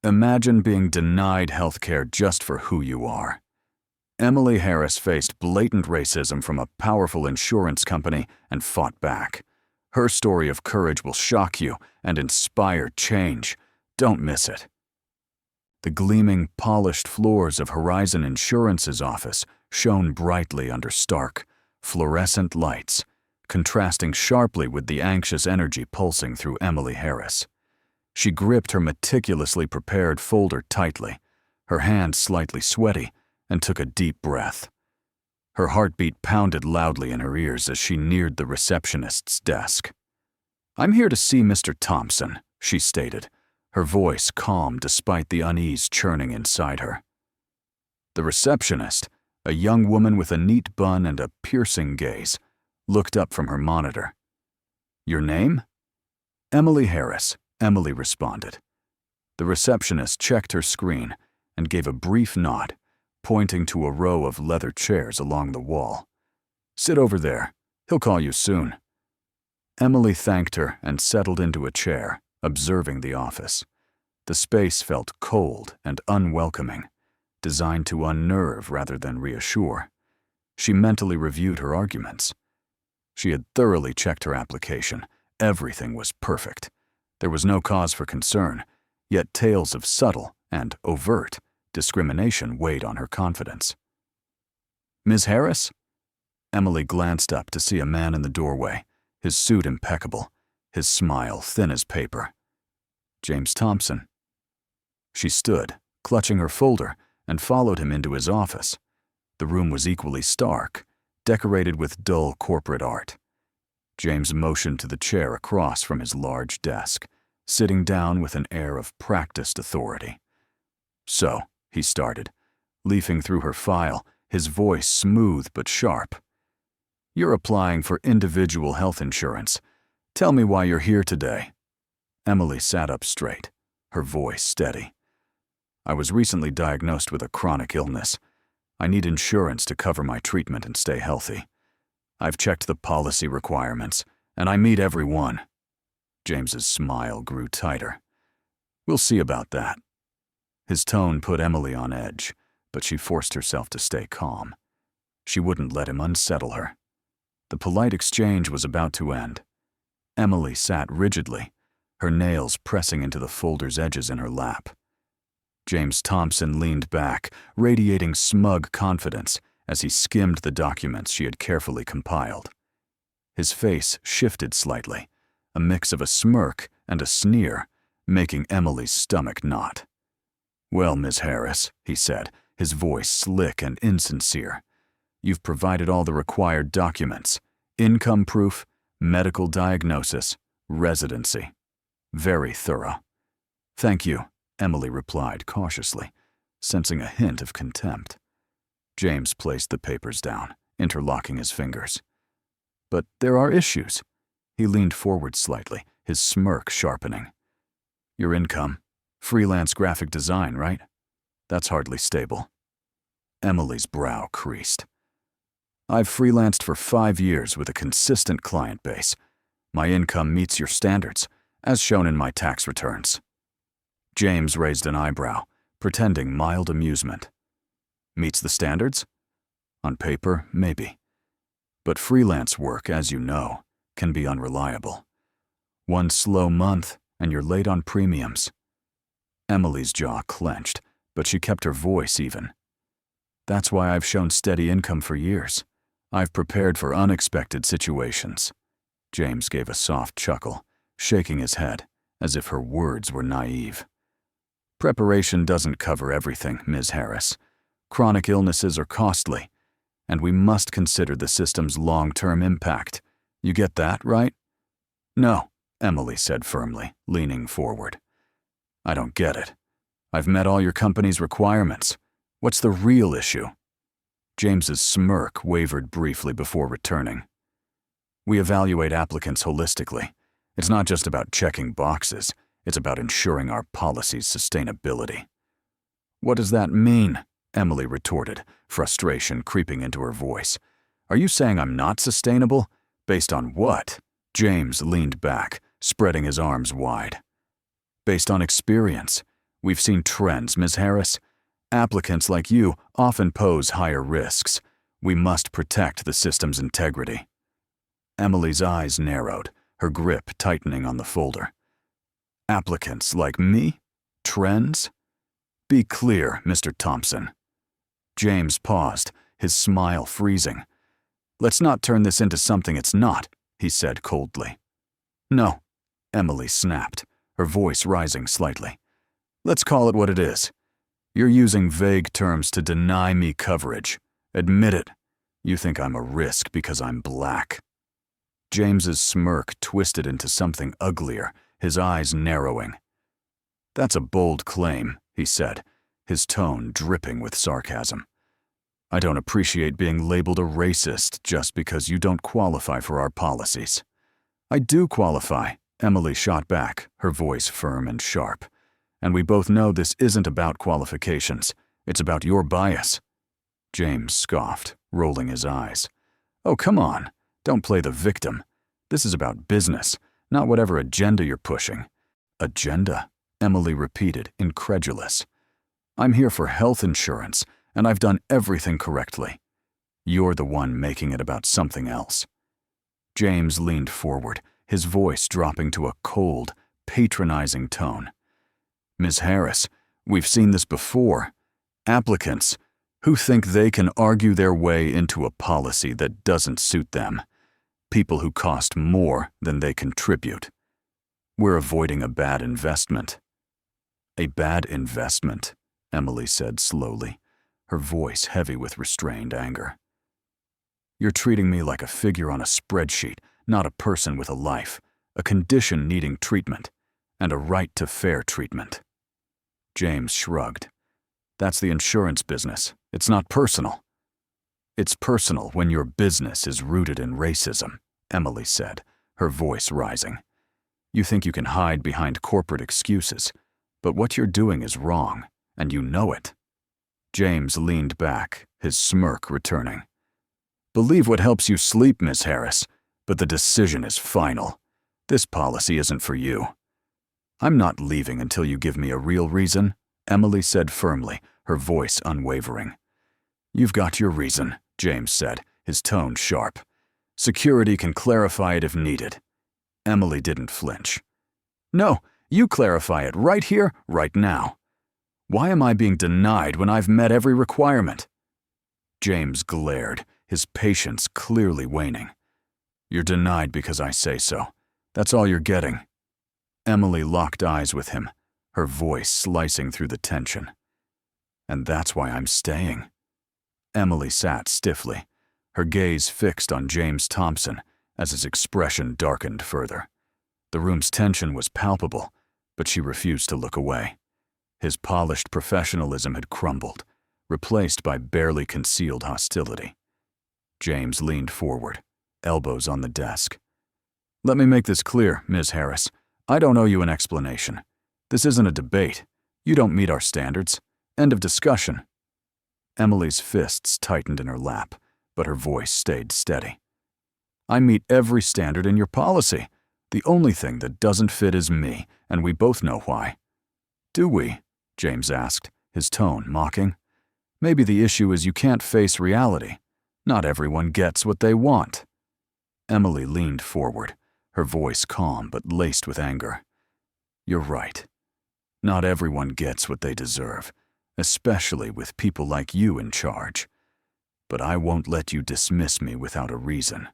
Imagine being denied healthcare just for who you are. Emily Harris faced blatant racism from a powerful insurance company and fought back. Her story of courage will shock you and inspire change. Don't miss it. The gleaming, polished floors of Horizon Insurance's office shone brightly under stark, fluorescent lights, contrasting sharply with the anxious energy pulsing through Emily Harris. She gripped her meticulously prepared folder tightly, her hands slightly sweaty, and took a deep breath. Her heartbeat pounded loudly in her ears as she neared the receptionist's desk. "I'm here to see Mr. Thompson," she stated, her voice calm despite the unease churning inside her. The receptionist, a young woman with a neat bun and a piercing gaze, looked up from her monitor. "Your name?" "Emily Harris," Emily responded. The receptionist checked her screen and gave a brief nod, pointing to a row of leather chairs along the wall. "Sit over there. He'll call you soon." Emily thanked her and settled into a chair, observing the office. The space felt cold and unwelcoming, designed to unnerve rather than reassure. She mentally reviewed her arguments. She had thoroughly checked her application. Everything was perfect. There was no cause for concern, yet tales of subtle and overt discrimination weighed on her confidence. "Ms. Harris?" Emily glanced up to see a man in the doorway, his suit impeccable, his smile thin as paper. "James Thompson." She stood, clutching her folder, and followed him into his office. The room was equally stark, decorated with dull corporate art. James motioned to the chair across from his large desk, sitting down with an air of practiced authority. "So," he started, leafing through her file, his voice smooth but sharp. "You're applying for individual health insurance. Tell me why you're here today." Emily sat up straight, her voice steady. "I was recently diagnosed with a chronic illness. I need insurance to cover my treatment and stay healthy. I've checked the policy requirements, and I meet every one." James's smile grew tighter. "We'll see about that." His tone put Emily on edge, but she forced herself to stay calm. She wouldn't let him unsettle her. The polite exchange was about to end. Emily sat rigidly, her nails pressing into the folder's edges in her lap. James Thompson leaned back, radiating smug confidence as he skimmed the documents she had carefully compiled. His face shifted slightly, a mix of a smirk and a sneer, making Emily's stomach knot. "Well, Ms. Harris," he said, his voice slick and insincere, "you've provided all the required documents: income proof, medical diagnosis, residency. Very thorough." "Thank you," Emily replied cautiously, sensing a hint of contempt. James placed the papers down, interlocking his fingers. "But there are issues." He leaned forward slightly, his smirk sharpening. "Your income. Freelance graphic design, right? That's hardly stable." Emily's brow creased. "I've freelanced for 5 years with a consistent client base. My income meets your standards, as shown in my tax returns." James raised an eyebrow, pretending mild amusement. "Meets the standards? On paper, maybe. But freelance work, as you know, can be unreliable. One slow month, and you're late on premiums." Emily's jaw clenched, but she kept her voice even. "That's why I've shown steady income for years. I've prepared for unexpected situations." James gave a soft chuckle, shaking his head, as if her words were naive. "Preparation doesn't cover everything, Ms. Harris. Chronic illnesses are costly, and we must consider the system's long-term impact. You get that, right?" "No," Emily said firmly, leaning forward. "I don't get it. I've met all your company's requirements. What's the real issue?" James's smirk wavered briefly before returning. "We evaluate applicants holistically. It's not just about checking boxes. It's about ensuring our policy's sustainability." "What does that mean?" Emily retorted, frustration creeping into her voice. "Are you saying I'm not sustainable? Based on what?" James leaned back, spreading his arms wide. "Based on experience. We've seen trends, Ms. Harris. Applicants like you often pose higher risks. We must protect the system's integrity." Emily's eyes narrowed, her grip tightening on the folder. "Applicants like me? Trends? Be clear, Mr. Thompson." James paused, his smile freezing. "Let's not turn this into something it's not," he said coldly. "No," Emily snapped, her voice rising slightly. "Let's call it what it is. You're using vague terms to deny me coverage. Admit it. You think I'm a risk because I'm black." James's smirk twisted into something uglier, his eyes narrowing. "That's a bold claim," he said, his tone dripping with sarcasm. "I don't appreciate being labeled a racist just because you don't qualify for our policies." "I do qualify," Emily shot back, her voice firm and sharp. "And we both know this isn't about qualifications. It's about your bias." James scoffed, rolling his eyes. "Oh, come on. Don't play the victim. This is about business, not whatever agenda you're pushing." "Agenda?" Emily repeated, incredulous. "I'm here for health insurance, and I've done everything correctly. You're the one making it about something else." James leaned forward, his voice dropping to a cold, patronizing tone. "Ms. Harris, we've seen this before. Applicants who think they can argue their way into a policy that doesn't suit them. People who cost more than they contribute. We're avoiding a bad investment." "A bad investment," Emily said slowly, her voice heavy with restrained anger. "You're treating me like a figure on a spreadsheet, not a person with a life, a condition needing treatment, and a right to fair treatment." James shrugged. "That's the insurance business. It's not personal." "It's personal when your business is rooted in racism," Emily said, her voice rising. "You think you can hide behind corporate excuses, but what you're doing is wrong, and you know it." James leaned back, his smirk returning. "Believe what helps you sleep, Ms. Harris, but the decision is final. This policy isn't for you." "I'm not leaving until you give me a real reason," Emily said firmly, her voice unwavering. "You've got your reason," James said, his tone sharp. "Security can clarify it if needed." Emily didn't flinch. "No, you clarify it right here, right now. Why am I being denied when I've met every requirement?" James glared, his patience clearly waning. "You're denied because I say so. That's all you're getting." Emily locked eyes with him, her voice slicing through the tension. "And that's why I'm staying." Emily sat stiffly, her gaze fixed on James Thompson as his expression darkened further. The room's tension was palpable, but she refused to look away. His polished professionalism had crumbled, replaced by barely concealed hostility. James leaned forward, elbows on the desk. "Let me make this clear, Ms. Harris. I don't owe you an explanation. This isn't a debate. You don't meet our standards. End of discussion." Emily's fists tightened in her lap, but her voice stayed steady. "I meet every standard in your policy. The only thing that doesn't fit is me, and we both know why." "Do we?" James asked, his tone mocking. "Maybe the issue is you can't face reality. Not everyone gets what they want." Emily leaned forward, her voice calm but laced with anger. "You're right. Not everyone gets what they deserve, especially with people like you in charge. But I won't let you dismiss me without a reason."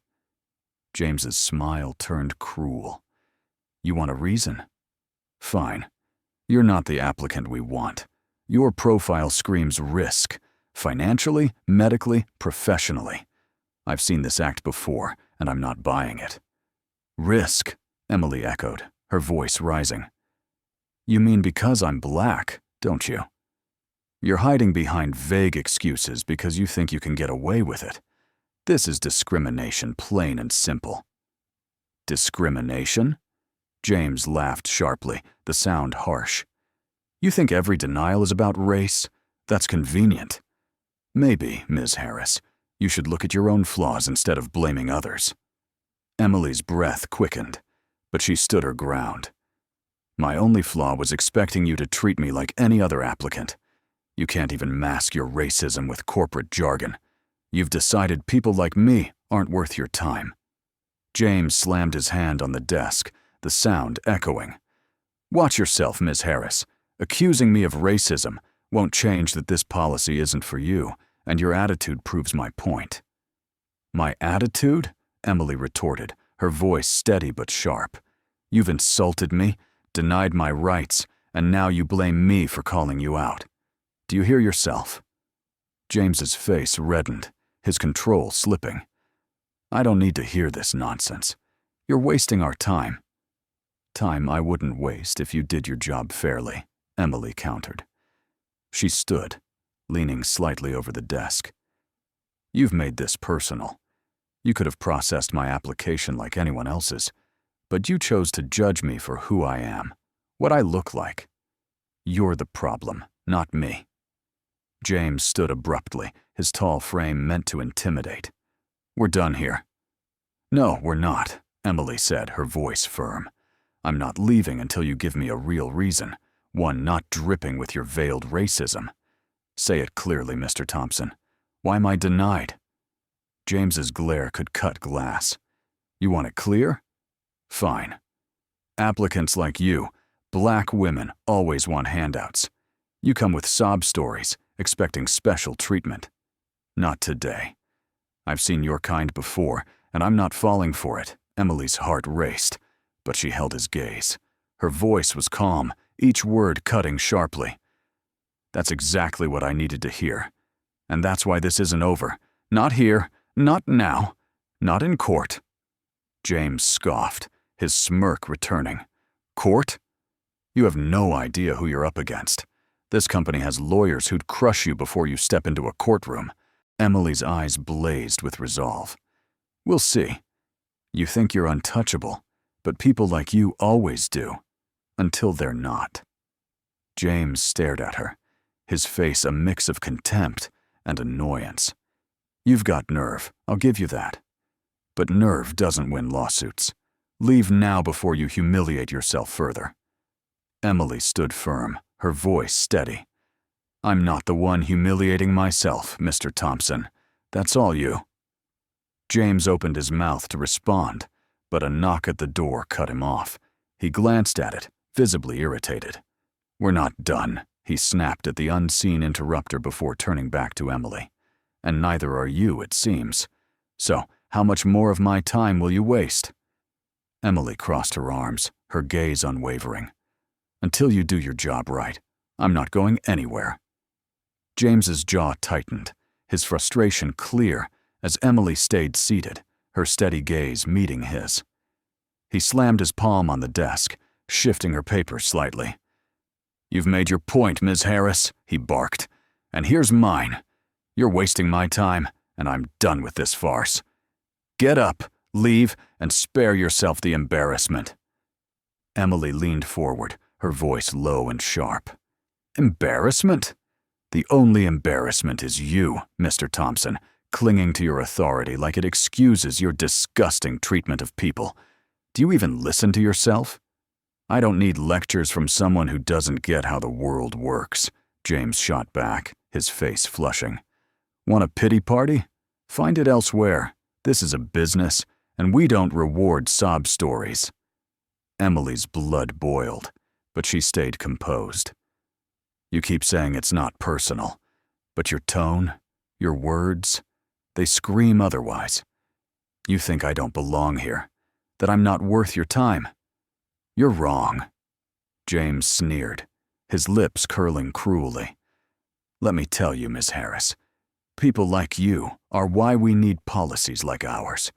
James's smile turned cruel. "You want a reason? Fine. You're not the applicant we want. Your profile screams risk, financially, medically, professionally. I've seen this act before, and I'm not buying it." "Risk," Emily echoed, her voice rising. "You mean because I'm black, don't you? You're hiding behind vague excuses because you think you can get away with it. This is discrimination, plain and simple." "Discrimination?" James laughed sharply, the sound harsh. "You think every denial is about race? That's convenient. Maybe, Ms. Harris, you should look at your own flaws instead of blaming others." Emily's breath quickened, but she stood her ground. My only flaw was expecting you to treat me like any other applicant. You can't even mask your racism with corporate jargon. You've decided people like me aren't worth your time." James slammed his hand on the desk, the sound echoing. "Watch yourself, Ms. Harris. Accusing me of racism won't change that this policy isn't for you, and your attitude proves my point." "My attitude?" Emily retorted, her voice steady but sharp. "You've insulted me, denied my rights, and now you blame me for calling you out. Do you hear yourself?" James's face reddened, his control slipping. "I don't need to hear this nonsense. You're wasting our time." "Time I wouldn't waste if you did your job fairly," Emily countered. She stood, leaning slightly over the desk. "You've made this personal. You could have processed my application like anyone else's, but you chose to judge me for who I am, what I look like. You're the problem, not me." James stood abruptly, his tall frame meant to intimidate. "We're done here." "No, we're not," Emily said, her voice firm. "I'm not leaving until you give me a real reason, one not dripping with your veiled racism. Say it clearly, Mr. Thompson. Why am I denied?" James's glare could cut glass. "You want it clear? Fine. Applicants like you, black women, always want handouts. You come with sob stories, expecting special treatment. Not today. I've seen your kind before, and I'm not falling for it." Emily's heart raced, but she held his gaze. Her voice was calm, each word cutting sharply. "That's exactly what I needed to hear. And that's why this isn't over. Not here, not now, not in court." James scoffed, his smirk returning. "Court? You have no idea who you're up against. This company has lawyers who'd crush you before you step into a courtroom." Emily's eyes blazed with resolve. "We'll see. You think you're untouchable, but people like you always do, until they're not." James stared at her, his face a mix of contempt and annoyance. "You've got nerve, I'll give you that. But nerve doesn't win lawsuits. Leave now before you humiliate yourself further." Emily stood firm, her voice steady. "I'm not the one humiliating myself, Mr. Thompson. That's all you." James opened his mouth to respond, but a knock at the door cut him off. He glanced at it, visibly irritated. "We're not done," he snapped at the unseen interrupter before turning back to Emily. "And neither are you, it seems. So, how much more of my time will you waste?" Emily crossed her arms, her gaze unwavering. "Until you do your job right, I'm not going anywhere." James's jaw tightened, his frustration clear as Emily stayed seated, her steady gaze meeting his. He slammed his palm on the desk, shifting her paper slightly. "You've made your point, Ms. Harris," he barked. "And here's mine. You're wasting my time, and I'm done with this farce. Get up, leave, and spare yourself the embarrassment." Emily leaned forward, her voice low and sharp. "Embarrassment? The only embarrassment is you, Mr. Thompson, clinging to your authority like it excuses your disgusting treatment of people. Do you even listen to yourself?" "I don't need lectures from someone who doesn't get how the world works," James shot back, his face flushing. "Want a pity party? Find it elsewhere. This is a business, and we don't reward sob stories." Emily's blood boiled, but she stayed composed. "You keep saying it's not personal, but your tone, your words, they scream otherwise. You think I don't belong here, that I'm not worth your time. You're wrong." James sneered, his lips curling cruelly. "Let me tell you, Ms. Harris, people like you are why we need policies like ours.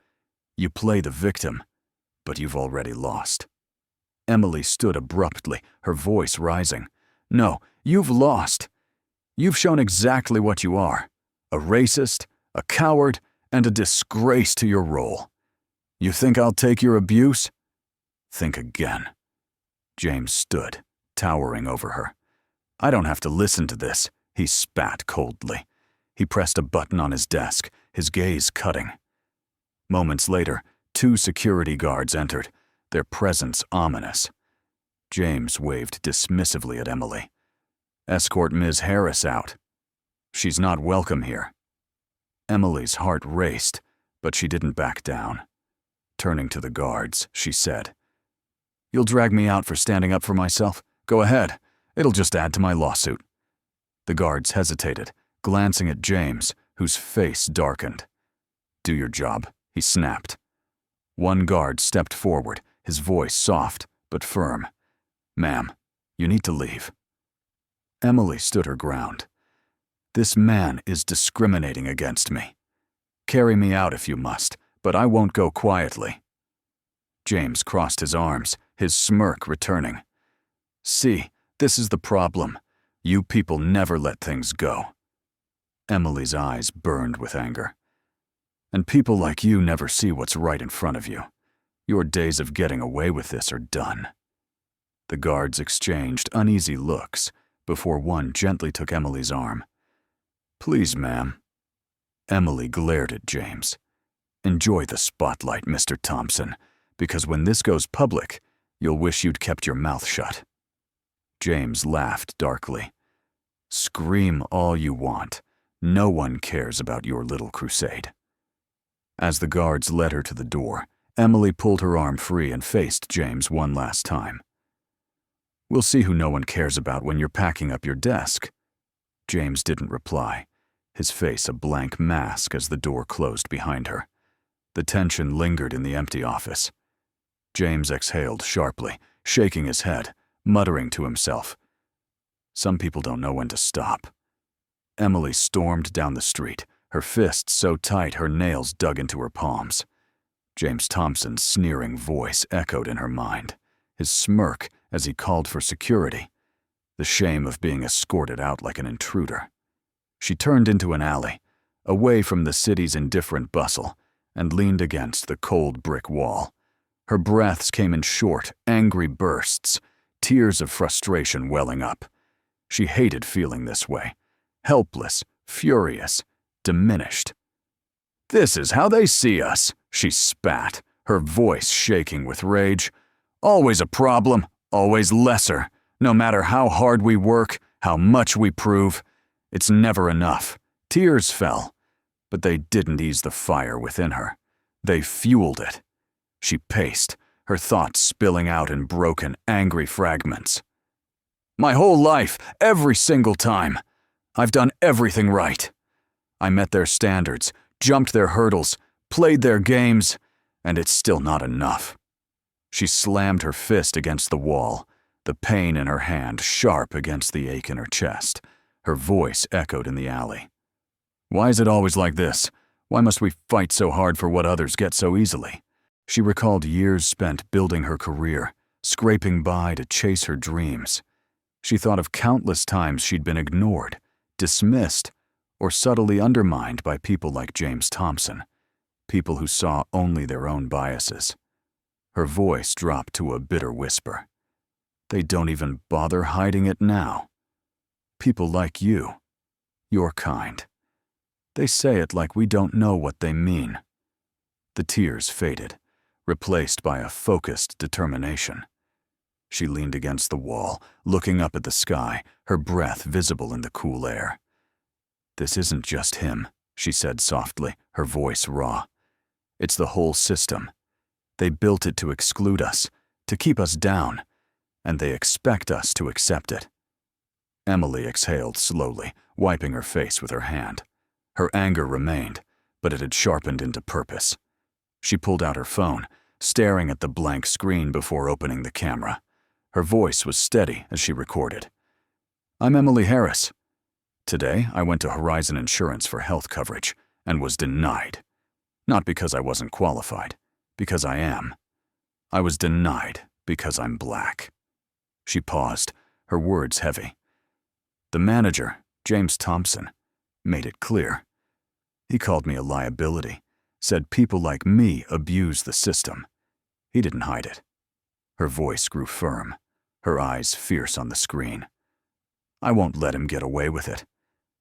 You play the victim, but you've already lost." Emily stood abruptly, her voice rising. "No, you've lost. You've shown exactly what you are. A racist, a coward, and a disgrace to your role. You think I'll take your abuse? Think again." James stood, towering over her. "I don't have to listen to this," he spat coldly. He pressed a button on his desk, his gaze cutting. Moments later, 2 security guards entered, their presence ominous. James waved dismissively at Emily. "Escort Ms. Harris out. She's not welcome here." Emily's heart raced, but she didn't back down. Turning to the guards, she said, "You'll drag me out for standing up for myself? Go ahead. It'll just add to my lawsuit." The guards hesitated, glancing at James, whose face darkened. "Do your job," he snapped. One guard stepped forward, his voice soft but firm. "Ma'am, you need to leave." Emily stood her ground. "This man is discriminating against me. Carry me out if you must, but I won't go quietly." James crossed his arms, his smirk returning. "See, this is the problem. You people never let things go." Emily's eyes burned with anger. "And people like you never see what's right in front of you. Your days of getting away with this are done." The guards exchanged uneasy looks before one gently took Emily's arm. "Please, ma'am." Emily glared at James. "Enjoy the spotlight, Mr. Thompson, because when this goes public, you'll wish you'd kept your mouth shut." James laughed darkly. "Scream all you want. No one cares about your little crusade." As the guards led her to the door, Emily pulled her arm free and faced James one last time. "We'll see who no one cares about when you're packing up your desk." James didn't reply, his face a blank mask as the door closed behind her. The tension lingered in the empty office. James exhaled sharply, shaking his head, muttering to himself, "Some people don't know when to stop." Emily stormed down the street, her fists so tight her nails dug into her palms. James Thompson's sneering voice echoed in her mind, his smirk as he called for security, the shame of being escorted out like an intruder. She turned into an alley, away from the city's indifferent bustle, and leaned against the cold brick wall. Her breaths came in short, angry bursts, tears of frustration welling up. She hated feeling this way, helpless, furious, diminished. "This is how they see us," she spat, her voice shaking with rage. "Always a problem, always lesser. No matter how hard we work, how much we prove, it's never enough." Tears fell, but they didn't ease the fire within her. They fueled it. She paced, her thoughts spilling out in broken, angry fragments. "My whole life, every single time. I've done everything right. I met their standards, jumped their hurdles, played their games, and it's still not enough." She slammed her fist against the wall, the pain in her hand sharp against the ache in her chest. Her voice echoed in the alley. "Why is it always like this? Why must we fight so hard for what others get so easily?" She recalled years spent building her career, scraping by to chase her dreams. She thought of countless times she'd been ignored, dismissed, or subtly undermined by people like James Thompson, people who saw only their own biases. Her voice dropped to a bitter whisper. "They don't even bother hiding it now. People like you, your kind. They say it like we don't know what they mean." The tears faded, replaced by a focused determination. She leaned against the wall, looking up at the sky, her breath visible in the cool air. "This isn't just him," she said softly, her voice raw. "It's the whole system. They built it to exclude us, to keep us down, and they expect us to accept it." Emily exhaled slowly, wiping her face with her hand. Her anger remained, but it had sharpened into purpose. She pulled out her phone, staring at the blank screen before opening the camera. Her voice was steady as she recorded. "I'm Emily Harris. Today, I went to Horizon Insurance for health coverage and was denied. Not because I wasn't qualified, because I am. I was denied because I'm black." She paused, her words heavy. "The manager, James Thompson, made it clear. He called me a liability, said people like me abuse the system. He didn't hide it." Her voice grew firm, her eyes fierce on the screen. "I won't let him get away with it.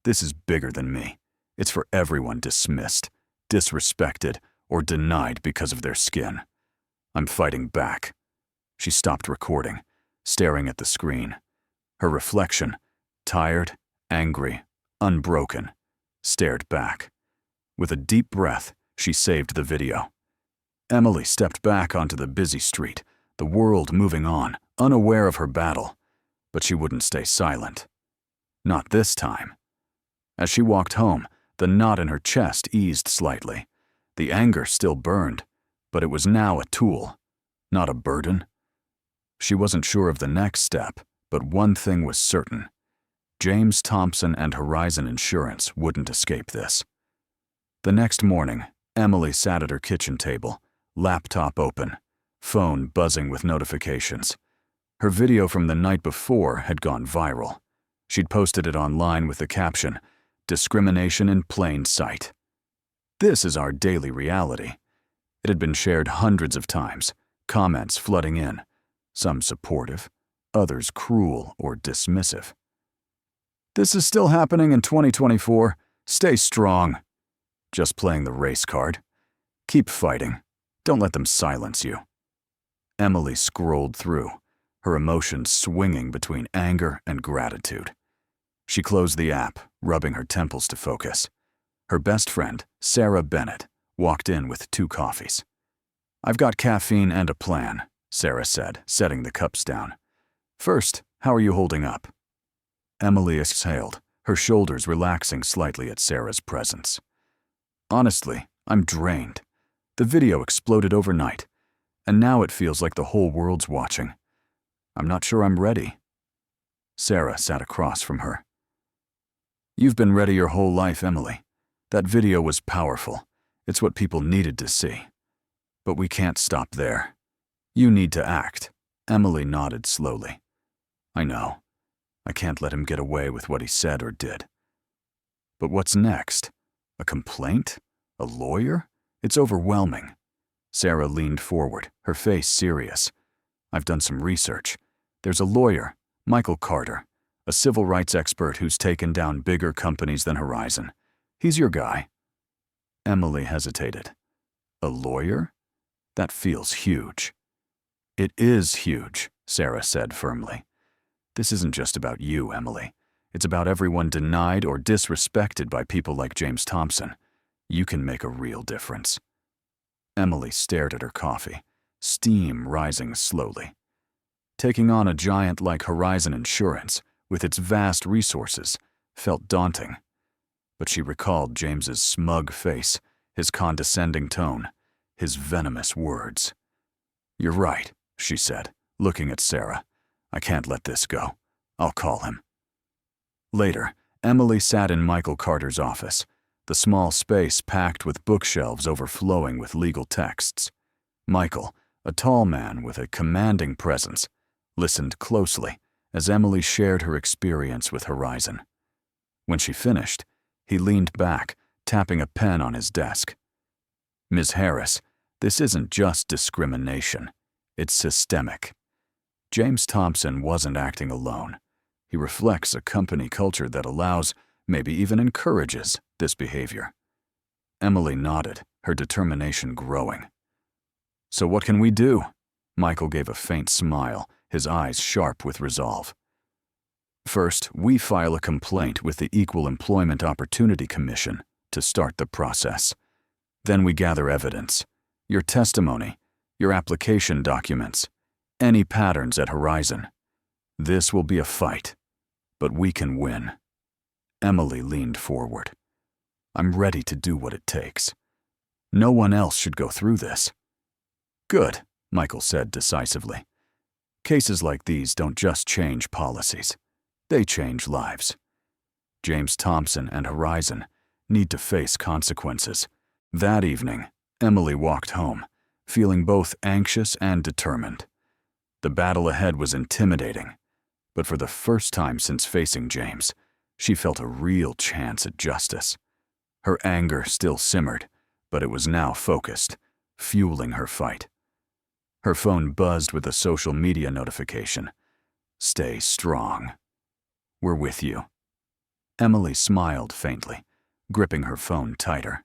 This is bigger than me. It's for everyone dismissed, disrespected, or denied because of their skin. I'm fighting back." She stopped recording, staring at the screen. Her reflection, tired, angry, unbroken, stared back. With a deep breath, she saved the video. Emily stepped back onto the busy street, the world moving on, unaware of her battle. But she wouldn't stay silent. Not this time. As she walked home, the knot in her chest eased slightly. The anger still burned, but it was now a tool, not a burden. She wasn't sure of the next step, but one thing was certain. James Thompson and Horizon Insurance wouldn't escape this. The next morning, Emily sat at her kitchen table, laptop open, phone buzzing with notifications. Her video from the night before had gone viral. She'd posted it online with the caption, "Discrimination in plain sight." This is our daily reality. It had been shared hundreds of times, comments flooding in, some supportive, others cruel or dismissive. "This is still happening in 2024. Stay strong." Just playing the race card. Keep fighting. Don't let them silence you. Emily scrolled through, her emotions swinging between anger and gratitude. She closed the app, rubbing her temples to focus. Her best friend, Sarah Bennett, walked in with 2 coffees. "I've got caffeine and a plan," Sarah said, setting the cups down. "First, how are you holding up?" Emily exhaled, her shoulders relaxing slightly at Sarah's presence. "Honestly, I'm drained. The video exploded overnight, and now it feels like the whole world's watching. I'm not sure I'm ready." Sarah sat across from her. "You've been ready your whole life, Emily. That video was powerful. It's what people needed to see. But we can't stop there. You need to act." Emily nodded slowly. "I know. I can't let him get away with what he said or did. But what's next? A complaint? A lawyer? It's overwhelming." Sarah leaned forward, her face serious. "I've done some research. There's a lawyer, Michael Carter, a civil rights expert who's taken down bigger companies than Horizon. He's your guy." Emily hesitated. "A lawyer? That feels huge." "It is huge," Sarah said firmly. "This isn't just about you, Emily. It's about everyone denied or disrespected by people like James Thompson. You can make a real difference." Emily stared at her coffee, steam rising slowly. Taking on a giant like Horizon Insurance, with its vast resources, felt daunting. But she recalled James's smug face, his condescending tone, his venomous words. "You're right," she said, looking at Sarah. "I can't let this go. I'll call him." Later, Emily sat in Michael Carter's office, the small space packed with bookshelves overflowing with legal texts. Michael, a tall man with a commanding presence, listened closely as Emily shared her experience with Horizon. When she finished, he leaned back, tapping a pen on his desk. "Ms. Harris, this isn't just discrimination. It's systemic. James Thompson wasn't acting alone. He reflects a company culture that allows, maybe even encourages, this behavior." Emily nodded, her determination growing. "So what can we do?" Michael gave a faint smile, his eyes sharp with resolve. "First, we file a complaint with the Equal Employment Opportunity Commission to start the process. Then we gather evidence, your testimony, your application documents, any patterns at Horizon. This will be a fight, but we can win." Emily leaned forward. "I'm ready to do what it takes. No one else should go through this." "Good," Michael said decisively. "Cases like these don't just change policies. They change lives. James Thompson and Horizon need to face consequences." That evening, Emily walked home, feeling both anxious and determined. The battle ahead was intimidating, but for the first time since facing James, she felt a real chance at justice. Her anger still simmered, but it was now focused, fueling her fight. Her phone buzzed with a social media notification. "Stay strong. We're with you." Emily smiled faintly, gripping her phone tighter.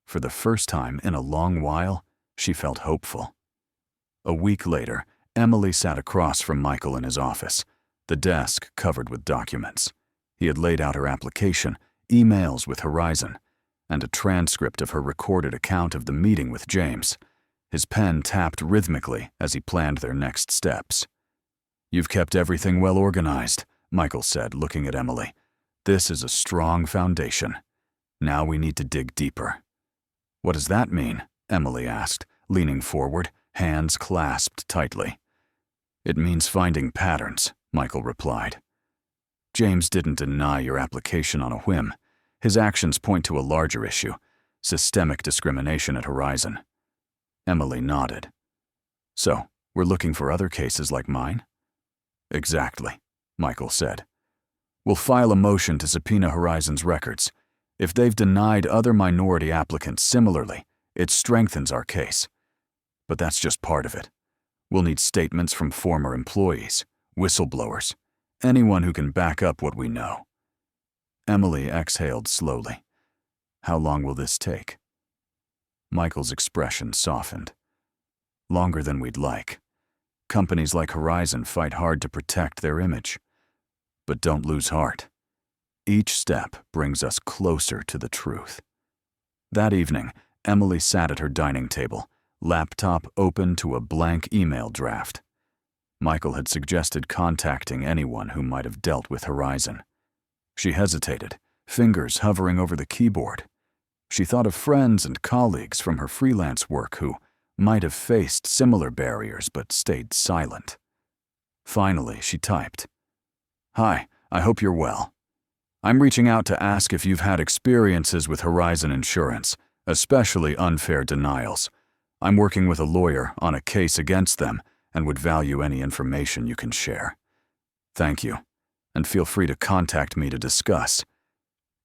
For the first time in a long while, she felt hopeful. A week later, Emily sat across from Michael in his office, the desk covered with documents. He had laid out her application, emails with Horizon, and a transcript of her recorded account of the meeting with James. His pen tapped rhythmically as he planned their next steps. "You've kept everything well organized," Michael said, looking at Emily. "This is a strong foundation. Now we need to dig deeper." "What does that mean?" Emily asked, leaning forward, hands clasped tightly. "It means finding patterns," Michael replied. "James didn't deny your application on a whim. His actions point to a larger issue, systemic discrimination at Horizon." Emily nodded. "So, we're looking for other cases like mine?" "Exactly," Michael said. "We'll file a motion to subpoena Horizon's records. If they've denied other minority applicants similarly, it strengthens our case. But that's just part of it. We'll need statements from former employees, whistleblowers, anyone who can back up what we know." Emily exhaled slowly. "How long will this take?" Michael's expression softened. "Longer than we'd like. Companies like Horizon fight hard to protect their image. But don't lose heart. Each step brings us closer to the truth." That evening, Emily sat at her dining table, laptop open to a blank email draft. Michael had suggested contacting anyone who might have dealt with Horizon. She hesitated, fingers hovering over the keyboard. She thought of friends and colleagues from her freelance work who might have faced similar barriers but stayed silent. Finally, she typed, "Hi, I hope you're well. I'm reaching out to ask if you've had experiences with Horizon Insurance, especially unfair denials. I'm working with a lawyer on a case against them and would value any information you can share. Thank you, and feel free to contact me to discuss.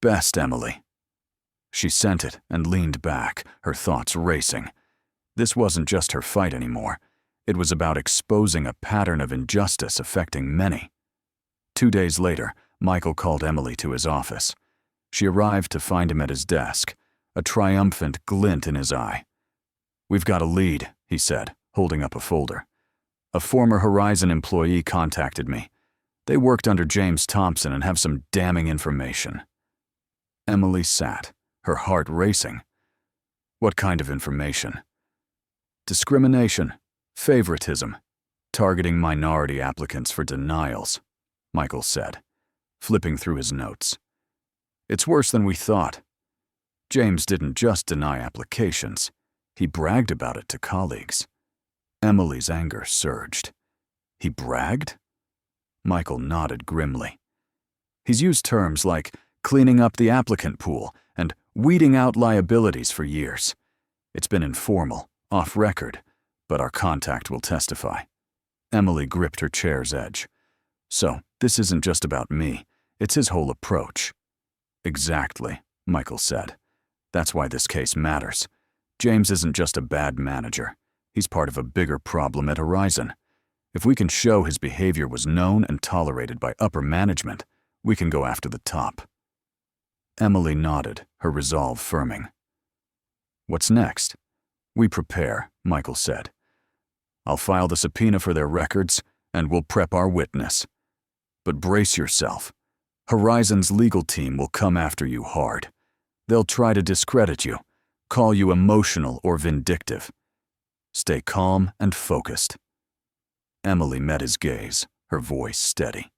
Best, Emily." She sent it and leaned back, her thoughts racing. This wasn't just her fight anymore. It was about exposing a pattern of injustice affecting many. 2 days later, Michael called Emily to his office. She arrived to find him at his desk, a triumphant glint in his eye. "We've got a lead," he said, holding up a folder. "A former Horizon employee contacted me. They worked under James Thompson and have some damning information." Emily sat, her heart racing. "What kind of information?" "Discrimination, favoritism, targeting minority applicants for denials," Michael said, flipping through his notes. "It's worse than we thought. James didn't just deny applications. He bragged about it to colleagues." Emily's anger surged. "He bragged?" Michael nodded grimly. "He's used terms like cleaning up the applicant pool and weeding out liabilities for years. It's been informal, off record, but our contact will testify." Emily gripped her chair's edge. "So, this isn't just about me. It's his whole approach." "Exactly," Michael said. "That's why this case matters. James isn't just a bad manager. He's part of a bigger problem at Horizon. If we can show his behavior was known and tolerated by upper management, we can go after the top." Emily nodded, her resolve firming. "What's next?" "We prepare," Michael said. "I'll file the subpoena for their records, and we'll prep our witness. But brace yourself. Horizon's legal team will come after you hard. They'll try to discredit you, call you emotional or vindictive. Stay calm and focused." Emily met his gaze, her voice steady.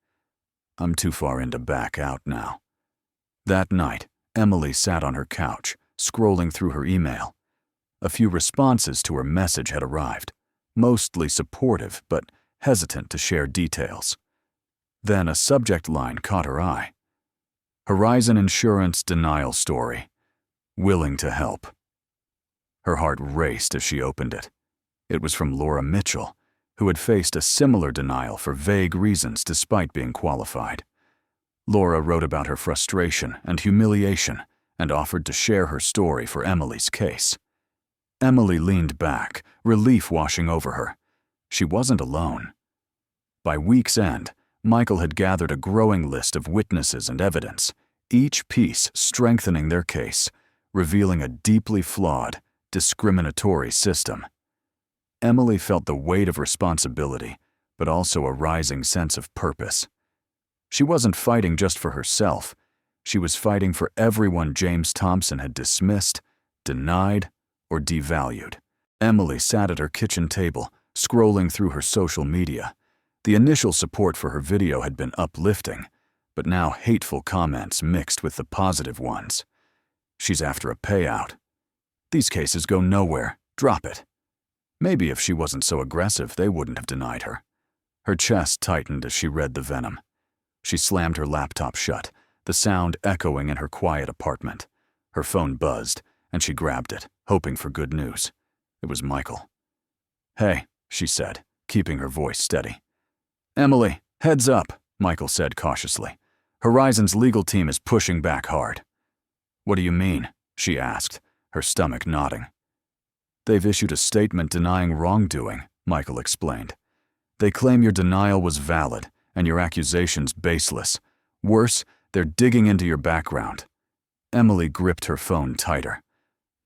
"I'm too far in to back out now." That night, Emily sat on her couch, scrolling through her email. A few responses to her message had arrived, mostly supportive but hesitant to share details. Then a subject line caught her eye. "Horizon Insurance denial story. Willing to help." Her heart raced as she opened it. It was from Laura Mitchell, who had faced a similar denial for vague reasons despite being qualified. Laura wrote about her frustration and humiliation and offered to share her story for Emily's case. Emily leaned back, relief washing over her. She wasn't alone. By week's end, Michael had gathered a growing list of witnesses and evidence, each piece strengthening their case, revealing a deeply flawed, discriminatory system. Emily felt the weight of responsibility, but also a rising sense of purpose. She wasn't fighting just for herself. She was fighting for everyone James Thompson had dismissed, denied, or devalued. Emily sat at her kitchen table, scrolling through her social media. The initial support for her video had been uplifting, but now hateful comments mixed with the positive ones. She's after a payout. These cases go nowhere. Drop it. Maybe if she wasn't so aggressive, they wouldn't have denied her. Her chest tightened as she read the venom. She slammed her laptop shut, the sound echoing in her quiet apartment. Her phone buzzed, and she grabbed it, hoping for good news. It was Michael. "Hey," she said, keeping her voice steady. "Emily, heads up," Michael said cautiously. "Horizon's legal team is pushing back hard." "What do you mean?" she asked, her stomach knotting. "They've issued a statement denying wrongdoing," Michael explained. "They claim your denial was valid and your accusations baseless. Worse, they're digging into your background." Emily gripped her phone tighter.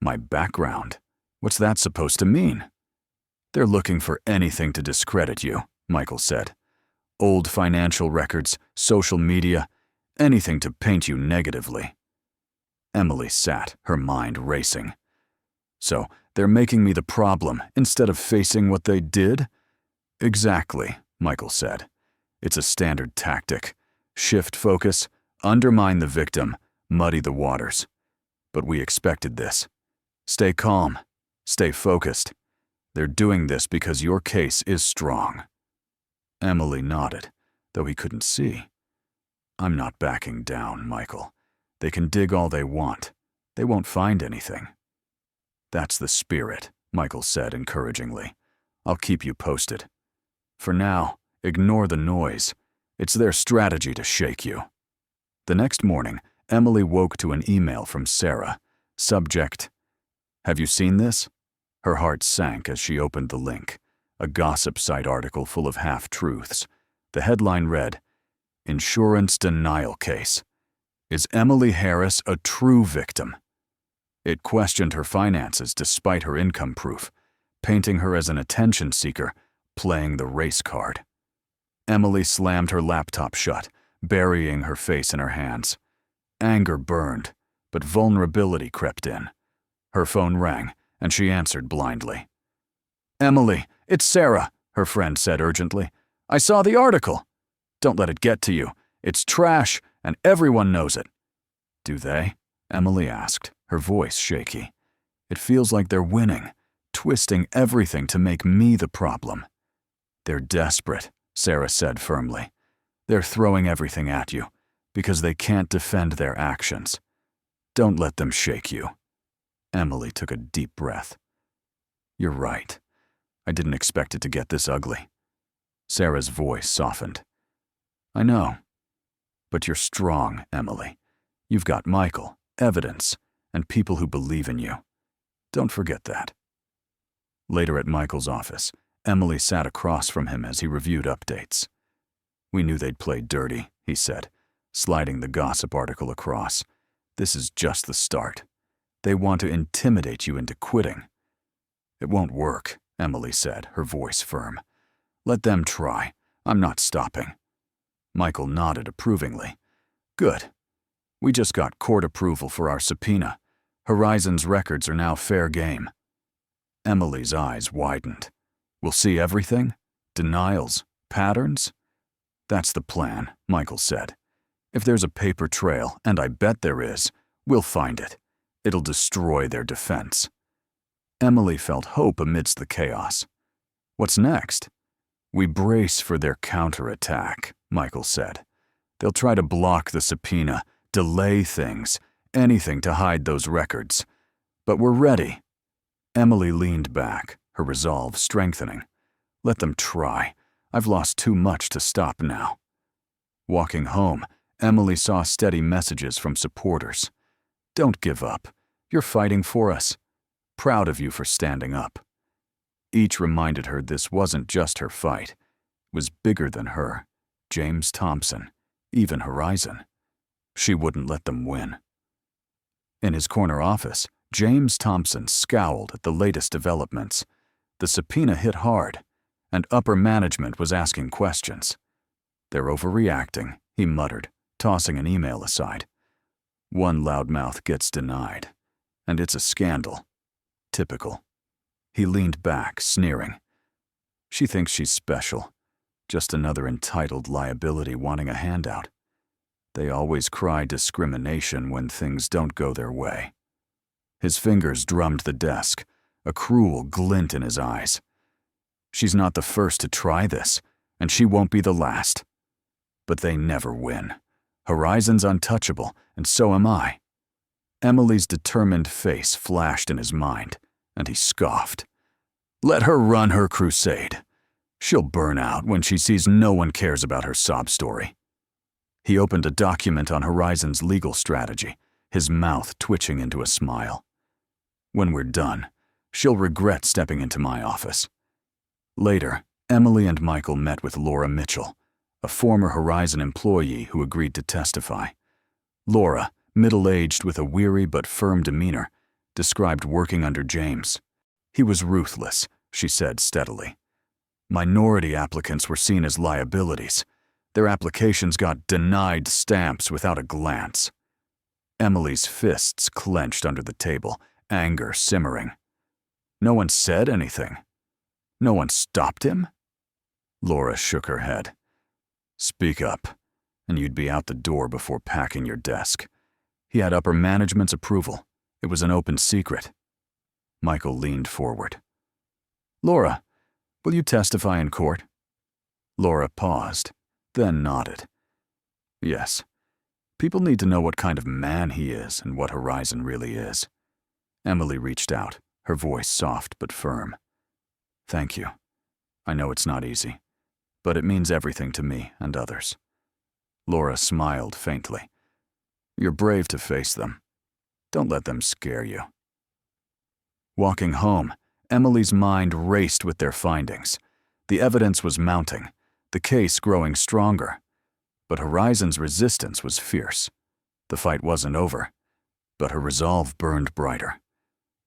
"My background? What's that supposed to mean?" "They're looking for anything to discredit you," Michael said. "Old financial records, social media, anything to paint you negatively." Emily sat, her mind racing. "So, they're making me the problem instead of facing what they did?" "Exactly," Michael said. "It's a standard tactic. Shift focus, undermine the victim, muddy the waters. But we expected this. Stay calm. Stay focused. They're doing this because your case is strong." Emily nodded, though he couldn't see. "I'm not backing down, Michael. They can dig all they want. They won't find anything." "That's the spirit," Michael said encouragingly. "I'll keep you posted. For now, ignore the noise. It's their strategy to shake you." The next morning, Emily woke to an email from Sarah. Subject: "Have you seen this?" Her heart sank as she opened the link. A gossip site article full of half-truths. The headline read, "Insurance Denial Case. Is Emily Harris a true victim?" It questioned her finances despite her income proof, painting her as an attention seeker, playing the race card. Emily slammed her laptop shut, burying her face in her hands. Anger burned, but vulnerability crept in. Her phone rang, and she answered blindly. "Emily, it's Sarah," her friend said urgently. "I saw the article." "Don't let it get to you. It's trash, and everyone knows it." "Do they?" Emily asked, her voice shaky. "It feels like they're winning, twisting everything to make me the problem." "They're desperate," Sarah said firmly. "They're throwing everything at you, because they can't defend their actions. Don't let them shake you." Emily took a deep breath. "You're right. I didn't expect it to get this ugly." Sarah's voice softened. "I know. But you're strong, Emily. You've got Michael, evidence, and people who believe in you. Don't forget that." Later at Michael's office, Emily sat across from him as he reviewed updates. "We knew they'd play dirty," he said, sliding the gossip article across. "This is just the start. They want to intimidate you into quitting." "It won't work," Emily said, her voice firm. "Let them try. I'm not stopping." Michael nodded approvingly. "Good. We just got court approval for our subpoena. Horizon's records are now fair game." Emily's eyes widened. "We'll see everything? Denials? Patterns?" "That's the plan," Michael said. "If there's a paper trail, and I bet there is, we'll find it. It'll destroy their defense." Emily felt hope amidst the chaos. "What's next?" "We brace for their counterattack," Michael said. "They'll try to block the subpoena, delay things, anything to hide those records. But we're ready." Emily leaned back, her resolve strengthening. "Let them try. I've lost too much to stop now." Walking home, Emily saw steady messages from supporters. "Don't give up. You're fighting for us. Proud of you for standing up." Each reminded her this wasn't just her fight. It was bigger than her, James Thompson, even Horizon. She wouldn't let them win. In his corner office, James Thompson scowled at the latest developments. The subpoena hit hard, and upper management was asking questions. "They're overreacting," he muttered, tossing an email aside. "One loudmouth gets denied, and it's a scandal. Typical." He leaned back, sneering. "She thinks she's special. Just another entitled liability wanting a handout. They always cry discrimination when things don't go their way." His fingers drummed the desk, a cruel glint in his eyes. "She's not the first to try this, and she won't be the last. But they never win. Horizon's untouchable, and so am I." Emily's determined face flashed in his mind, and he scoffed. "Let her run her crusade. She'll burn out when she sees no one cares about her sob story." He opened a document on Horizon's legal strategy, his mouth twitching into a smile. "When we're done, she'll regret stepping into my office." Later, Emily and Michael met with Laura Mitchell, a former Horizon employee who agreed to testify. Laura, middle-aged with a weary but firm demeanor, described working under James. "He was ruthless," she said steadily. "Minority applicants were seen as liabilities. Their applications got denied stamps without a glance." Emily's fists clenched under the table, anger simmering. "No one said anything? No one stopped him?" Laura shook her head. "Speak up, and you'd be out the door before packing your desk. He had upper management's approval. It was an open secret." Michael leaned forward. "Laura, will you testify in court?" Laura paused, then nodded. "Yes. People need to know what kind of man he is and what Horizon really is." Emily reached out, her voice soft but firm. "Thank you. I know it's not easy, but it means everything to me and others." Laura smiled faintly. "You're brave to face them. Don't let them scare you." Walking home, Emily's mind raced with their findings. The evidence was mounting, the case growing stronger. But Horizon's resistance was fierce. The fight wasn't over, but her resolve burned brighter.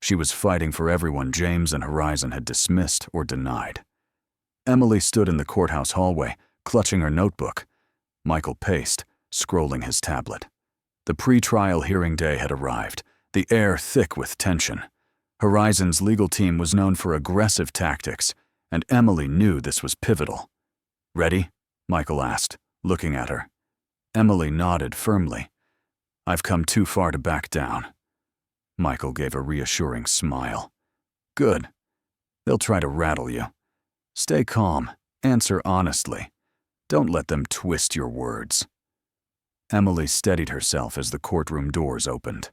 She was fighting for everyone James and Horizon had dismissed or denied. Emily stood in the courthouse hallway, clutching her notebook. Michael paced, scrolling his tablet. The pre-trial hearing day had arrived, the air thick with tension. Horizon's legal team was known for aggressive tactics, and Emily knew this was pivotal. "Ready?" Michael asked, looking at her. Emily nodded firmly. "I've come too far to back down." Michael gave a reassuring smile. "Good. They'll try to rattle you. Stay calm, answer honestly. Don't let them twist your words." Emily steadied herself as the courtroom doors opened.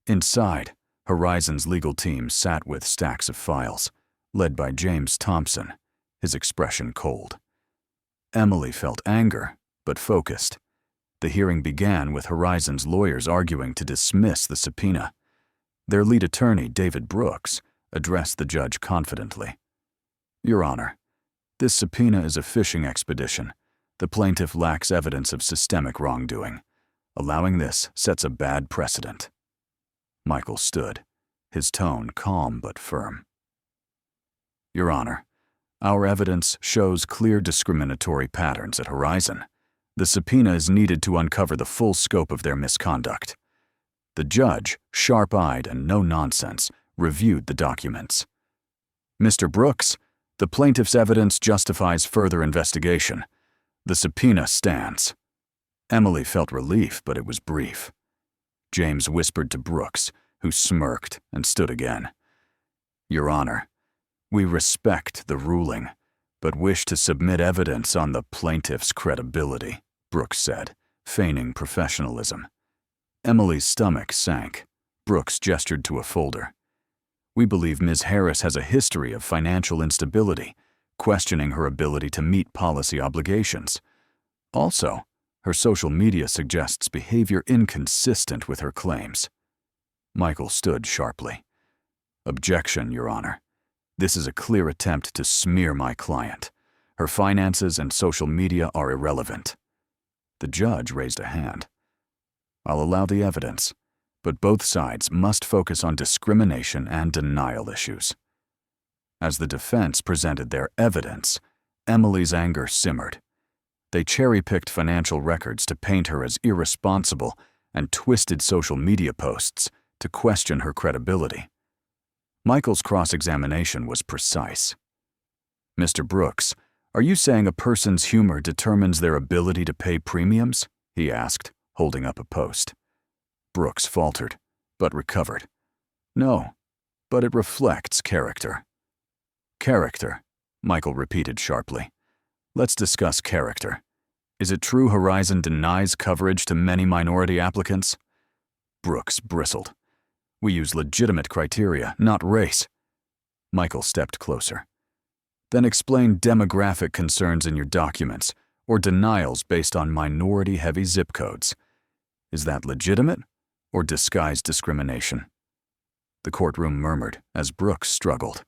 Inside, Horizon's legal team sat with stacks of files, led by James Thompson, his expression cold. Emily felt anger, but focused. The hearing began with Horizon's lawyers arguing to dismiss the subpoena. Their lead attorney, David Brooks, addressed the judge confidently. "Your Honor, this subpoena is a fishing expedition. The plaintiff lacks evidence of systemic wrongdoing. Allowing this sets a bad precedent." Michael stood, his tone calm but firm. "Your Honor, our evidence shows clear discriminatory patterns at Horizon. The subpoena is needed to uncover the full scope of their misconduct." The judge, sharp-eyed and no-nonsense, reviewed the documents. "Mr. Brooks, the plaintiff's evidence justifies further investigation. The subpoena stands." Emily felt relief, but it was brief. James whispered to Brooks, who smirked and stood again. "Your Honor, we respect the ruling, but wish to submit evidence on the plaintiff's credibility," Brooks said, feigning professionalism. Emily's stomach sank. Brooks gestured to a folder. "We believe Ms. Harris has a history of financial instability, questioning her ability to meet policy obligations. Also, her social media suggests behavior inconsistent with her claims." Michael stood sharply. "Objection, Your Honor. This is a clear attempt to smear my client. Her finances and social media are irrelevant." The judge raised a hand. "I'll allow the evidence, but both sides must focus on discrimination and denial issues." As the defense presented their evidence, Emily's anger simmered. They cherry-picked financial records to paint her as irresponsible and twisted social media posts to question her credibility. Michael's cross-examination was precise. "Mr. Brooks, are you saying a person's humor determines their ability to pay premiums?" he asked, holding up a post. Brooks faltered, but recovered. "No, but it reflects character." "Character," Michael repeated sharply. "Let's discuss character. Is it true Horizon denies coverage to many minority applicants?" Brooks bristled. "We use legitimate criteria, not race." Michael stepped closer. "Then explain demographic concerns in your documents, or denials based on minority-heavy zip codes. Is that legitimate, or disguised discrimination?" The courtroom murmured as Brooks struggled.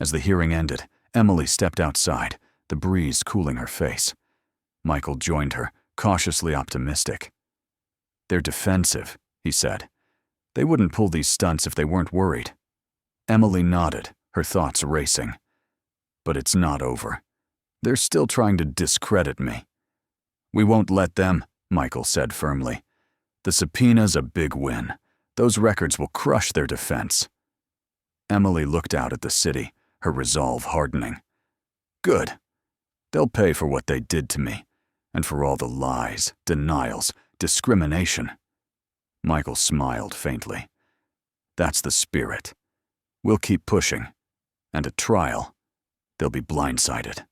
As the hearing ended, Emily stepped outside, the breeze cooling her face. Michael joined her, cautiously optimistic. "They're defensive," he said. "They wouldn't pull these stunts if they weren't worried." Emily nodded, her thoughts racing. "But it's not over. They're still trying to discredit me." "We won't let them," Michael said firmly. "The subpoena's a big win. Those records will crush their defense." Emily looked out at the city, her resolve hardening. "Good. They'll pay for what they did to me, and for all the lies, denials, discrimination." Michael smiled faintly. "That's the spirit. We'll keep pushing. And at trial, they'll be blindsided."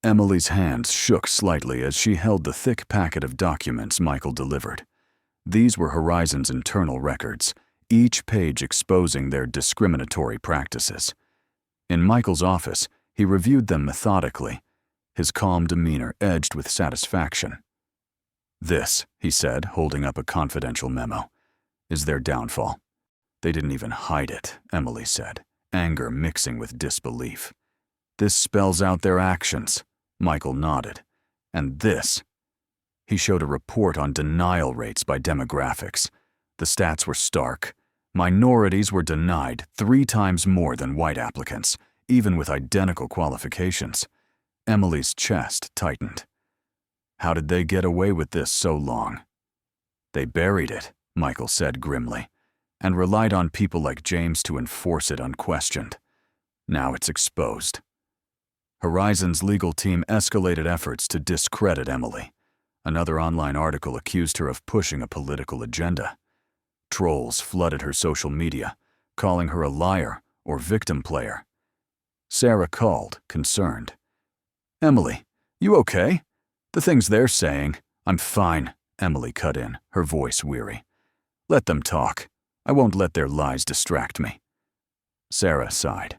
Emily's hands shook slightly as she held the thick packet of documents Michael delivered. These were Horizon's internal records, each page exposing their discriminatory practices. In Michael's office, he reviewed them methodically, his calm demeanor edged with satisfaction. "This," he said, holding up a confidential memo, "is their downfall." "They didn't even hide it," Emily said, anger mixing with disbelief. "This spells out their actions." Michael nodded. "And this." He showed a report on denial rates by demographics. The stats were stark. Minorities were denied 3 times more than white applicants, even with identical qualifications. Emily's chest tightened. How did they get away with this so long? "They buried it," Michael said grimly, "and relied on people like James to enforce it unquestioned. Now it's exposed." Horizon's legal team escalated efforts to discredit Emily. Another online article accused her of pushing a political agenda. Trolls flooded her social media, calling her a liar or victim player. Sarah called, concerned. "Emily, you okay? The things they're saying—" "I'm fine," Emily cut in, her voice weary. "Let them talk. I won't let their lies distract me." Sarah sighed.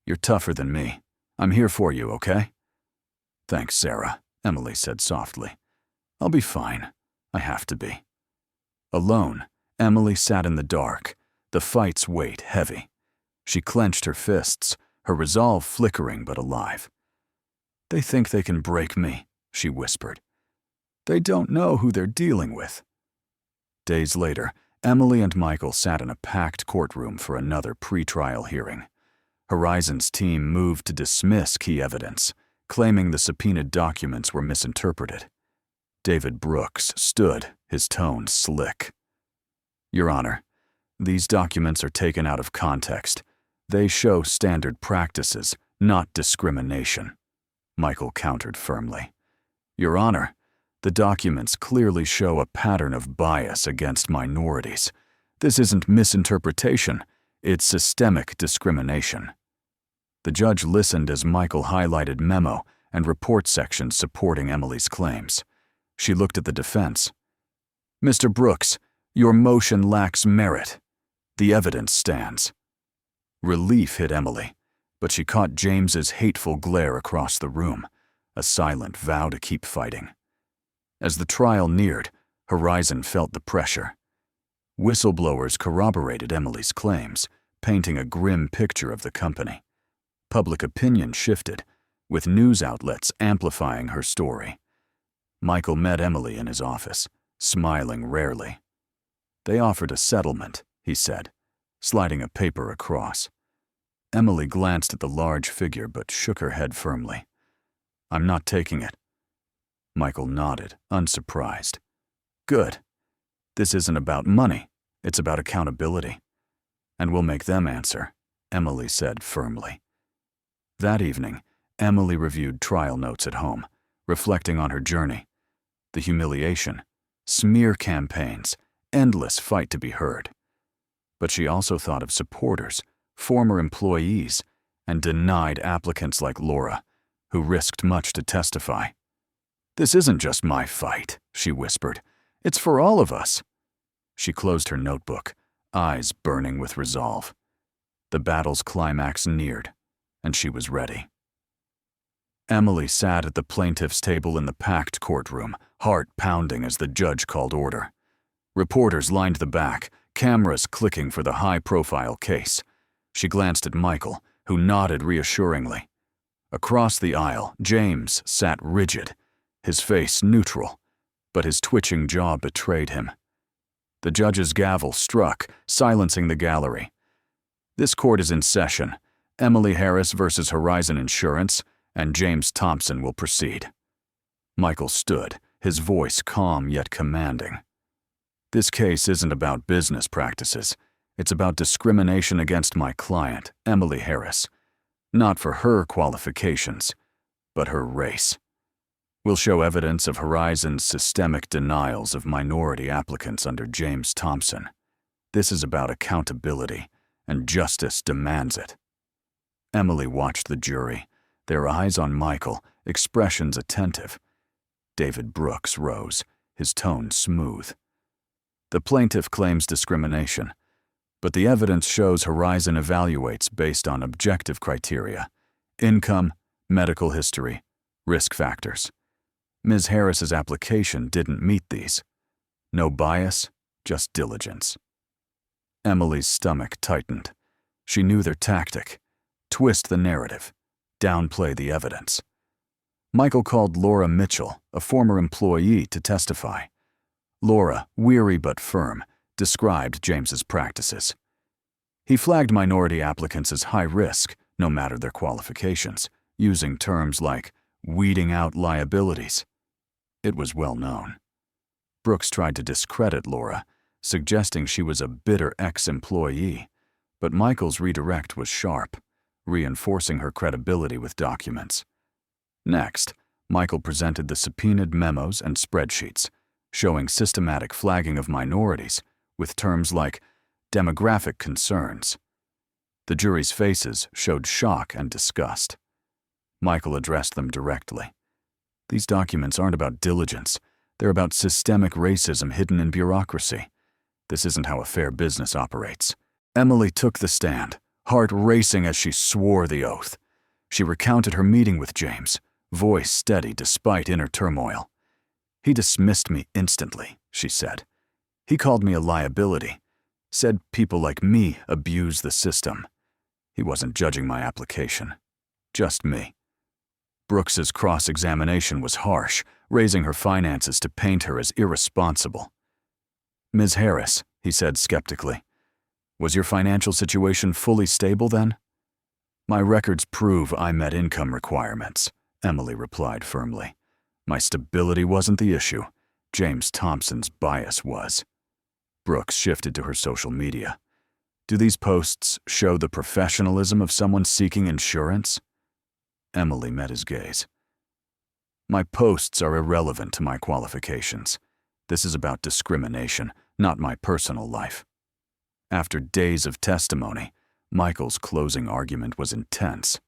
"You're tougher than me. I'm here for you, okay?" "Thanks, Sarah," Emily said softly. "I'll be fine. I have to be." Alone, Emily sat in the dark, the fight's weight heavy. She clenched her fists, her resolve flickering but alive. "They think they can break me," she whispered. "They don't know who they're dealing with." Days later, Emily and Michael sat in a packed courtroom for another pre-trial hearing. Horizon's team moved to dismiss key evidence, claiming the subpoenaed documents were misinterpreted. David Brooks stood, his tone slick. "Your Honor, these documents are taken out of context. They show standard practices, not discrimination," Michael countered firmly. "Your Honor, the documents clearly show a pattern of bias against minorities. This isn't misinterpretation, it's systemic discrimination." The judge listened as Michael highlighted memo and report sections supporting Emily's claims. She looked at the defense. "Mr. Brooks, your motion lacks merit. The evidence stands." Relief hit Emily, but she caught James's hateful glare across the room, a silent vow to keep fighting. As the trial neared, Horizon felt the pressure. Whistleblowers corroborated Emily's claims, painting a grim picture of the company. Public opinion shifted, with news outlets amplifying her story. Michael met Emily in his office, smiling rarely. "They offered a settlement," he said, sliding a paper across. Emily glanced at the large figure but shook her head firmly. "I'm not taking it." Michael nodded, unsurprised. "Good. This isn't about money. It's about accountability. And we'll make them answer," Emily said firmly. That evening, Emily reviewed trial notes at home, reflecting on her journey. The humiliation, smear campaigns, endless fight to be heard. But she also thought of supporters, former employees, and denied applicants like Laura, who risked much to testify. "This isn't just my fight," she whispered. "It's for all of us." She closed her notebook, eyes burning with resolve. The battle's climax neared, and she was ready. Emily sat at the plaintiff's table in the packed courtroom, heart pounding as the judge called order. Reporters lined the back, cameras clicking for the high-profile case. She glanced at Michael, who nodded reassuringly. Across the aisle, James sat rigid, his face neutral, but his twitching jaw betrayed him. The judge's gavel struck, silencing the gallery. "This court is in session. Emily Harris versus Horizon Insurance, and James Thompson will proceed." Michael stood, his voice calm yet commanding. "This case isn't about business practices. It's about discrimination against my client, Emily Harris. Not for her qualifications, but her race. We'll show evidence of Horizon's systemic denials of minority applicants under James Thompson. This is about accountability, and justice demands it." Emily watched the jury, their eyes on Michael, expressions attentive. David Brooks rose, his tone smooth. "The plaintiff claims discrimination, but the evidence shows Horizon evaluates based on objective criteria: income, medical history, risk factors. Ms. Harris's application didn't meet these. No bias, just diligence." Emily's stomach tightened. She knew their tactic: twist the narrative, downplay the evidence. Michael called Laura Mitchell, a former employee, to testify. Laura, weary but firm, described James's practices. "He flagged minority applicants as high risk, no matter their qualifications, using terms like weeding out liabilities." It was well known. Brooks tried to discredit Laura, suggesting she was a bitter ex-employee, but Michael's redirect was sharp, reinforcing her credibility with documents. Next, Michael presented the subpoenaed memos and spreadsheets, showing systematic flagging of minorities with terms like demographic concerns. The jury's faces showed shock and disgust. Michael addressed them directly. "These documents aren't about diligence. They're about systemic racism hidden in bureaucracy. This isn't how a fair business operates." Emily took the stand, heart racing as she swore the oath. She recounted her meeting with James, voice steady despite inner turmoil. "He dismissed me instantly," she said. "He called me a liability, said people like me abuse the system. He wasn't judging my application, just me." Brooks's cross-examination was harsh, raising her finances to paint her as irresponsible. "Ms. Harris," he said skeptically, "was your financial situation fully stable then?" "My records prove I met income requirements," Emily replied firmly. "My stability wasn't the issue. James Thompson's bias was." Brooks shifted to her social media. "Do these posts show the professionalism of someone seeking insurance?" Emily met his gaze. "My posts are irrelevant to my qualifications. This is about discrimination, not my personal life." After days of testimony, Michael's closing argument was intense.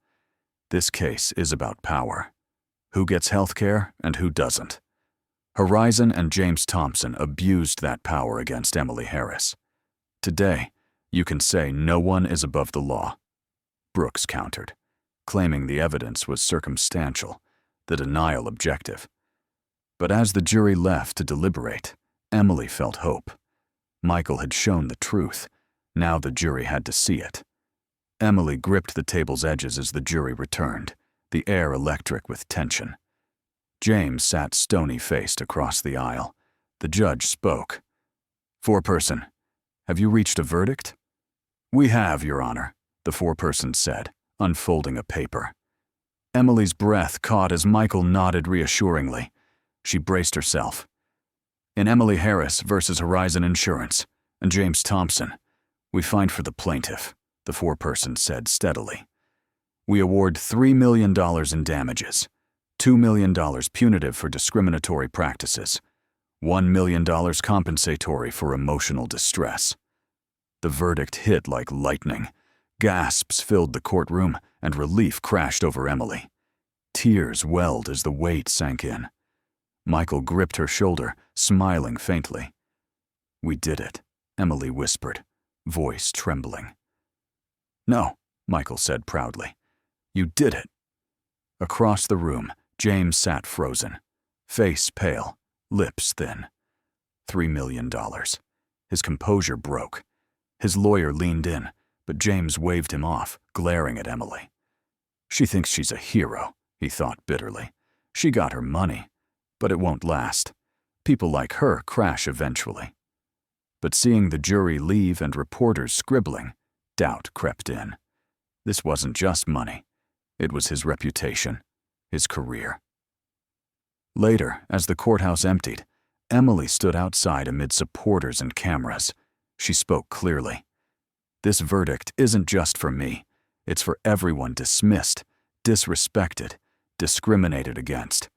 This case is about power. Who gets health care and who doesn't? Horizon and James Thompson abused that power against Emily Harris. Today, you can say no one is above the law. Brooks countered, claiming the evidence was circumstantial, the denial objective. But as the jury left to deliberate, Emily felt hope. Michael had shown the truth. Now the jury had to see it. Emily gripped the table's edges as the jury returned, the air electric with tension. James sat stony-faced across the aisle. The judge spoke. "Foreperson, have you reached a verdict?" "We have, Your Honor," the the foreperson said, unfolding a paper. Emily's breath caught as Michael nodded reassuringly. She braced herself. In Emily Harris versus Horizon Insurance and James Thompson, we find for the plaintiff, the foreperson said steadily. We award $3 million in damages, $2 million punitive for discriminatory practices, $1 million compensatory for emotional distress. The verdict hit like lightning. Gasps filled the courtroom, and relief crashed over Emily. Tears welled as the weight sank in. Michael gripped her shoulder, smiling faintly. We did it, Emily whispered, voice trembling. No, Michael said proudly. You did it. Across the room, James sat frozen, face pale, lips thin. $3 million. His composure broke. His lawyer leaned in, but James waved him off, glaring at Emily. She thinks she's a hero, he thought bitterly. She got her money, but it won't last. People like her crash eventually. But seeing the jury leave and reporters scribbling, doubt crept in. This wasn't just money. It was his reputation, his career. Later, as the courthouse emptied, Emily stood outside amid supporters and cameras. She spoke clearly. This verdict isn't just for me. It's for everyone dismissed, disrespected, discriminated against.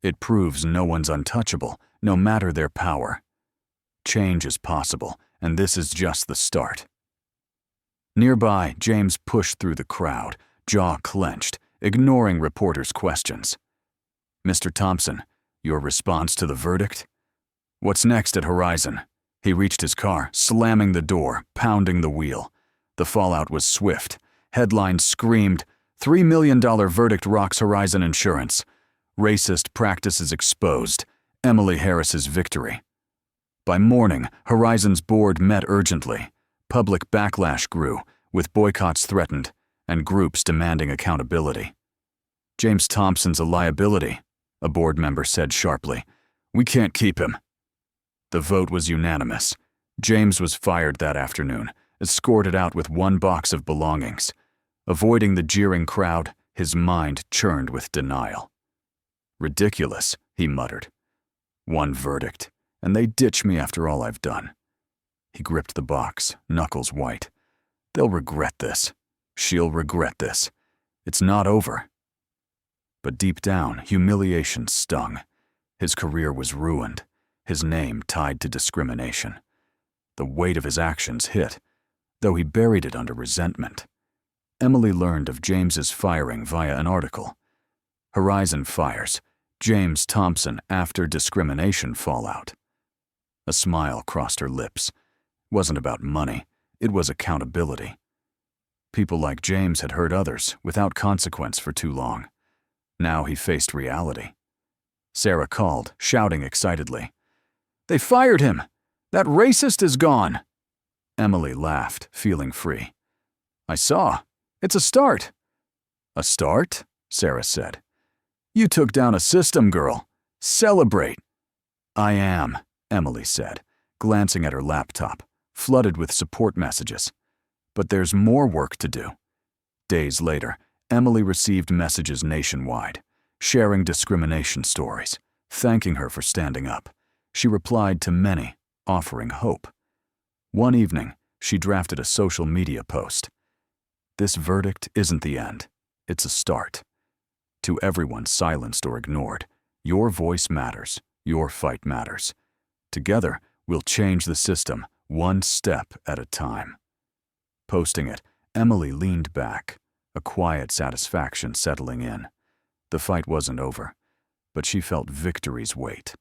It proves no one's untouchable, no matter their power. Change is possible, and this is just the start. Nearby, James pushed through the crowd, jaw clenched, ignoring reporters' questions. Mr. Thompson, your response to the verdict? What's next at Horizon? He reached his car, slamming the door, pounding the wheel. The fallout was swift. Headlines screamed, $3 million verdict rocks Horizon Insurance. Racist practices exposed. Emily Harris's victory. By morning, Horizon's board met urgently. Public backlash grew, with boycotts threatened, and groups demanding accountability. James Thompson's a liability, a board member said sharply. We can't keep him. The vote was unanimous. James was fired that afternoon, escorted out with one box of belongings. Avoiding the jeering crowd, his mind churned with denial. Ridiculous, he muttered. One verdict, and they ditch me after all I've done. He gripped the box, knuckles white. They'll regret this. She'll regret this. It's not over. But deep down, humiliation stung. His career was ruined, his name tied to discrimination. The weight of his actions hit, though he buried it under resentment. Emily learned of James's firing via an article. Horizon fires James Thompson after discrimination fallout. A smile crossed her lips. It wasn't about money, it was accountability. People like James had hurt others without consequence for too long. Now he faced reality. Sarah called, shouting excitedly. They fired him! That racist is gone! Emily laughed, feeling free. I saw. It's a start. A start? Sarah said. You took down a system, girl. Celebrate. I am, Emily said, glancing at her laptop, flooded with support messages. But there's more work to do. Days later, Emily received messages nationwide, sharing discrimination stories, thanking her for standing up. She replied to many, offering hope. One evening, she drafted a social media post. This verdict isn't the end. It's a start. To everyone silenced or ignored, your voice matters. Your fight matters. Together, we'll change the system, one step at a time. Posting it, Emily leaned back, a quiet satisfaction settling in. The fight wasn't over, but she felt victory's weight.